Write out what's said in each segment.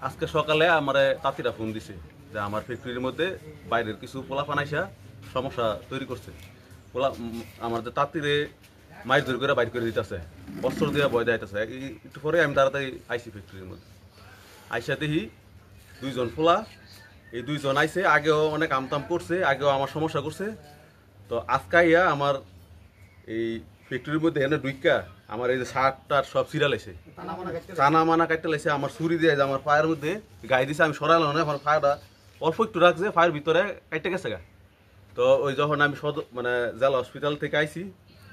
আজকে সকালে আমার তাঁতিরা ফোন দিছে যে আমার ফ্যাক্টরির মধ্যে বাইরের কিছু পোলাপান আইসা সমস্যা তৈরি করছে। আমার যে তাঁতিরে মাইর ধরে করে বাইর করে দিতেছে, অস্ত্র দিয়ে ভয় দেখাইতেছে। একটু পরে আমি তাড়াতাড়ি আইসি ফ্যাক্টরির মধ্যে। আইসা দেখি দুইজন পোলা, এই দুইজন আইসে, আগেও অনেক আমতাম করছে, আগেও আমার সমস্যা করছে। তো আজকে ইয়া আমার এই ফ্যাক্টরির মধ্যে এনে ঢুইকা আমার এই যে শার্টটার সব সিরিয়াল এসে টানা মানা কাটতে লাইছে, আমার ছুরি দিয়ে আমার পায়ের মধ্যে গায়ে দিছে। আমি সরাইলাম না, এখন পায়েটা অল্প একটু রাখছে, পায়ের ভিতরে কাটতে গেছে গা। তো ওই যখন আমি মানে জেলা হসপিটাল থেকে আইছি,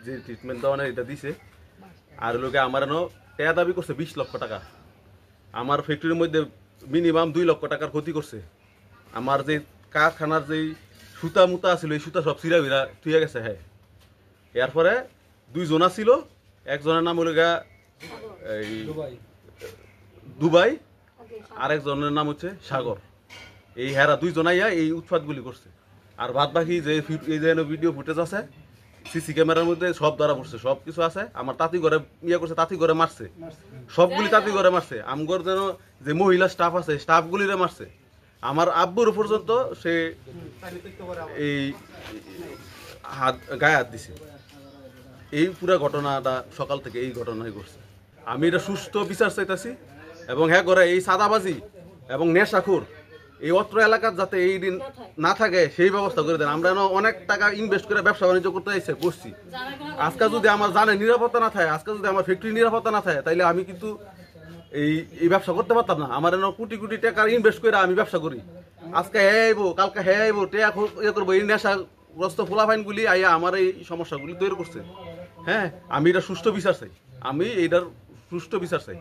যে ট্রিটমেন্ট দেওয়া এটা দিছে, আর লোকে আমার টেয়া দাবি করছে 20 লক্ষ টাকা। আমার ফ্যাক্টরির মধ্যে মিনিমাম 2 লক্ষ টাকার ক্ষতি করছে। আমার যে কারখানার যে সুতা মুতা আছিল, এই সুতা সব সিরা বিরা থুয়ে গেছে। হ্যাঁ, এরপরে দুইজন ছিল, একজনের নাম হলো গা এই দুবাই, আর একজনের নাম হচ্ছে সাগর। এই হেরা দুইজন আইয়া এই উৎপাতগুলি করছে। আর বাদ বাকি যে এই যে ভিডিও ফুটেজ আছে, সিসি ক্যামেরার মধ্যে সব ধরা পড়ছে, সব কিছু আছে। আমার তাঁতি ঘরে ইয়ে করছে, তাঁতি ঘরে মারছে, সবগুলি তাঁতি ঘরে মারছে। আমগর যেন যে মহিলা স্টাফ আছে, স্টাফগুলিরে মারছে। আমার আব্বুর পর্যন্ত সে এই হাত গায়ে হাত দিছে। এই পুরা ঘটনাটা সকাল থেকে এই ঘটনাই ঘটছে। আমি এটা সুস্থ বিচার চাইতেছি, এবং হ্যাঁ করে এই সাদাবাজি এবং নেশাখোর এই অত্র এলাকার যাতে এই দিন না থাকে সেই ব্যবস্থা করে দেন। আমরা অনেক টাকা ইনভেস্ট করে ব্যবসা বাণিজ্য করতে এসে বসছি। আজকে যদি আমার জানে নিরাপত্তা না থাকে, আজকে যদি আমার ফ্যাক্টরি নিরাপত্তা না থাকে, তাইলে আমি কিন্তু এই ব্যবসা করতে পারতাম না। আমার কোটি কোটি টাকা ইনভেস্ট করে আমি ব্যবসা করি। আজকে হ্যাঁ আইবো, কালকে হ্যাঁ আইবো, টেয়া ইয়ে করবো। এই নেশাগ্রস্ত ফোলাফাইনগুলি আইয়া আমার এই সমস্যাগুলি তৈরি করছে। হ্যাঁ, আমি এটা সুষ্ঠু বিচার চাই, আমি এইটার সুষ্ঠু বিচার চাই।